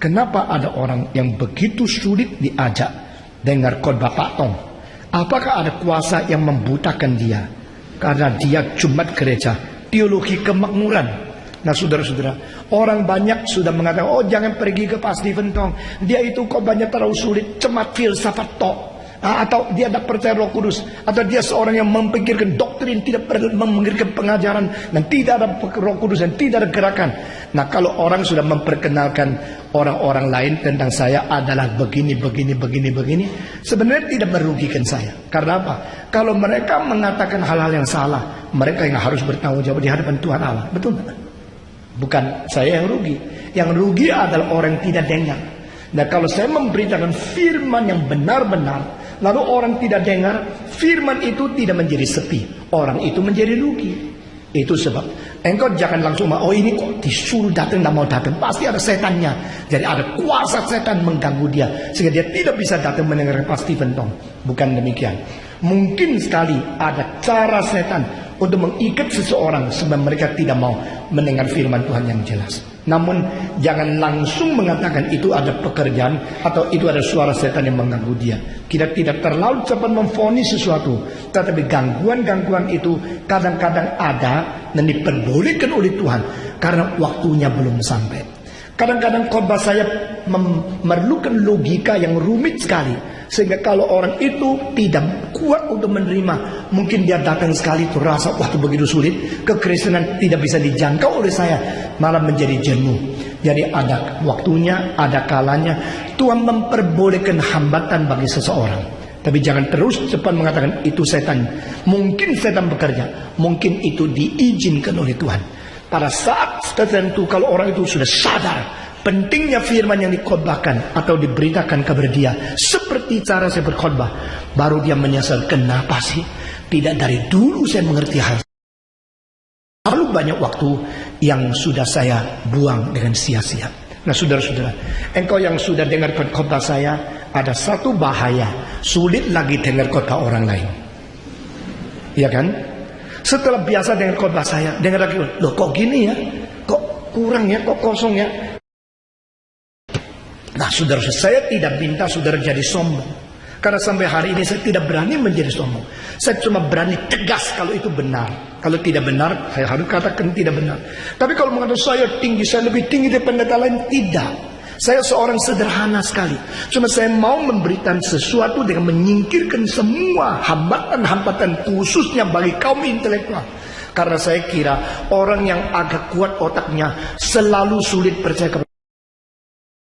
Kenapa ada orang yang begitu sulit diajak dengar khotbah Pak Tong? Apakah ada kuasa yang membutakan dia? Karena dia Jumat gereja, teologi kemakmuran. Nah saudara-saudara, orang banyak sudah mengatakan, oh jangan pergi ke Pak Stephen Tong, dia itu khotbahnya terlalu sulit, cemat filsafat tok. Atau dia tidak percaya Roh Kudus, atau dia seorang yang memikirkan doktrin, tidak memikirkan pengajaran, dan tidak ada Roh Kudus, dan tidak ada gerakan. Nah kalau orang sudah memperkenalkan orang-orang lain tentang saya adalah begini, sebenarnya tidak merugikan saya. Karena apa? Kalau mereka mengatakan hal-hal yang salah, mereka yang harus bertanggung jawab di hadapan Tuhan Allah. Betul tidak? Bukan saya yang rugi. Yang rugi adalah orang yang tidak dengar. Nah kalau saya memberitakan firman yang benar-benar, lalu orang tidak dengar, firman itu tidak menjadi sepi, orang itu menjadi rugi. Itu sebab engkau jangan langsung, oh ini kok disuruh datang, tidak mau datang, pasti ada setannya. Jadi ada kuasa setan mengganggu dia, sehingga dia tidak bisa datang mendengar Pak Stephen Tong. Bukan demikian. Mungkin sekali ada cara setan untuk mengikat seseorang sebab mereka tidak mau mendengar firman Tuhan yang jelas. Namun jangan langsung mengatakan itu ada pekerjaan atau itu ada suara setan yang mengganggu dia. Kita tidak terlalu cepat memvonis sesuatu, tetapi gangguan-gangguan itu kadang-kadang ada dan diperbolehkan oleh Tuhan karena waktunya belum sampai. Kadang-kadang khotbah saya memerlukan logika yang rumit sekali, sehingga kalau orang itu tidak kuat untuk menerima, mungkin dia datang sekali itu rasa waktu begitu sulit, kekristenan tidak bisa dijangkau oleh saya, malah menjadi jenuh. Jadi ada waktunya, ada kalanya Tuhan memperbolehkan hambatan bagi seseorang. Tapi jangan terus cepat mengatakan itu setan. Mungkin setan bekerja, mungkin itu diizinkan oleh Tuhan. Pada saat tertentu kalau orang itu sudah sadar pentingnya firman yang dikhotbahkan atau diberitakan kepada dia seperti cara saya berkhotbah, baru dia menyesal, kenapa sih tidak dari dulu saya mengerti hal. Lalu banyak waktu yang sudah saya buang dengan sia-sia. Nah saudara-saudara, engkau yang sudah dengar khotbah saya, ada satu bahaya, sulit lagi dengar khotbah orang lain. Iya kan? Setelah biasa dengan khotbah saya, dengar lagi, loh kok gini ya, kok kurang ya, kok kosong ya. Nah saudara, saya tidak minta saudara jadi sombong, karena sampai hari ini saya tidak berani menjadi sombong. Saya cuma berani tegas kalau itu benar. Kalau tidak benar, saya harus katakan tidak benar. Tapi kalau mengatakan saya tinggi, saya lebih tinggi dari pendeta lain, tidak. Saya seorang sederhana sekali. Cuma saya mau memberikan sesuatu dengan menyingkirkan semua hambatan-hambatan khususnya bagi kaum intelektual. Karena saya kira orang yang agak kuat otaknya selalu sulit percaya kepada Tuhan.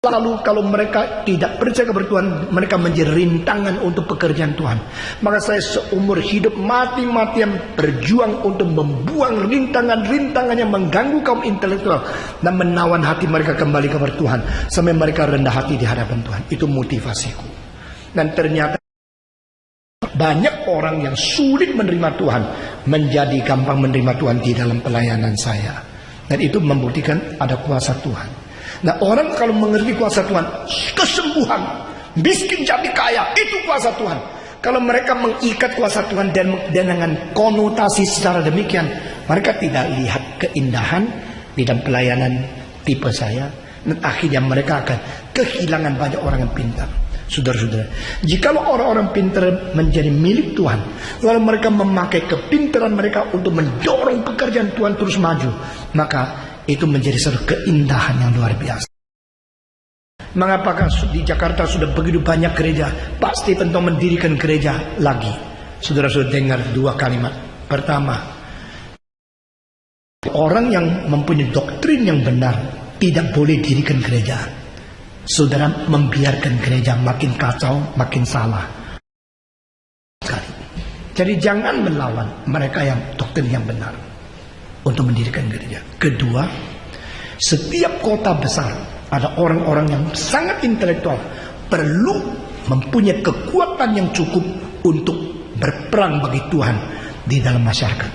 Lalu kalau mereka tidak percaya kepada Tuhan, mereka menjadi rintangan untuk pekerjaan Tuhan. Maka saya seumur hidup mati-matian berjuang untuk membuang rintangan-rintangan yang mengganggu kaum intelektual dan menawan hati mereka kembali kepada Tuhan sampai mereka rendah hati di hadapan Tuhan. Itu motivasiku. Dan ternyata banyak orang yang sulit menerima Tuhan menjadi gampang menerima Tuhan di dalam pelayanan saya. Dan itu membuktikan ada kuasa Tuhan. Nah orang kalau mengerti kuasa Tuhan, kesembuhan, miskin jadi kaya, itu kuasa Tuhan. Kalau mereka mengikat kuasa Tuhan dan dengan konotasi secara demikian, mereka tidak lihat keindahan di dalam pelayanan tipe saya, dan akhirnya mereka akan kehilangan banyak orang yang pintar. Saudara-saudara, jikalau orang-orang pintar menjadi milik Tuhan, lalu mereka memakai kepintaran mereka untuk mendorong pekerjaan Tuhan terus maju, maka itu menjadi satu keindahan yang luar biasa. Mengapakah di Jakarta sudah begitu banyak gereja, Pak Stephen Tong mendirikan gereja lagi? Saudara-saudara dengar dua kalimat. Pertama, orang yang mempunyai doktrin yang benar tidak boleh dirikan gereja. Saudara membiarkan gereja makin kacau, makin salah. Jadi jangan melawan mereka yang doktrin yang benar untuk mendirikan gereja. Kedua, setiap kota besar ada orang-orang yang sangat intelektual, perlu mempunyai kekuatan yang cukup untuk berperang bagi Tuhan di dalam masyarakat.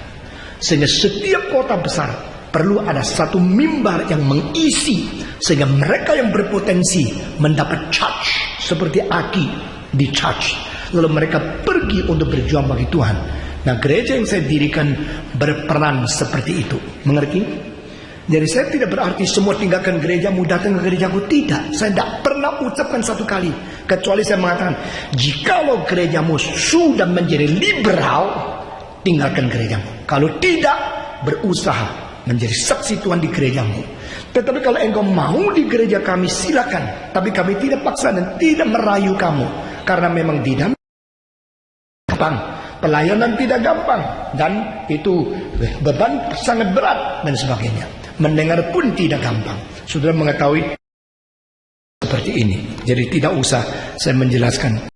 Sehingga setiap kota besar perlu ada satu mimbar yang mengisi, sehingga mereka yang berpotensi mendapat charge seperti Aki di charge, lalu mereka pergi untuk berjuang bagi Tuhan. Nah gereja yang saya dirikan berperan seperti itu. Mengerti? Jadi saya tidak berarti semua tinggalkan gerejamu, datang ke gerejaku. Tidak, saya tidak pernah ucapkan satu kali. Kecuali saya mengatakan, jikalau gerejamu sudah menjadi liberal, tinggalkan gerejamu. Kalau tidak, berusaha menjadi saksi Tuhan di gerejamu. Tetapi kalau engkau mau di gereja kami, silakan. Tapi kami tidak paksa dan tidak merayu kamu. Karena memang tidak gampang. Pelayanan tidak gampang. Dan itu beban sangat berat dan sebagainya. Mendengar pun tidak gampang. Saudara mengetahui seperti ini. Jadi tidak usah saya menjelaskan.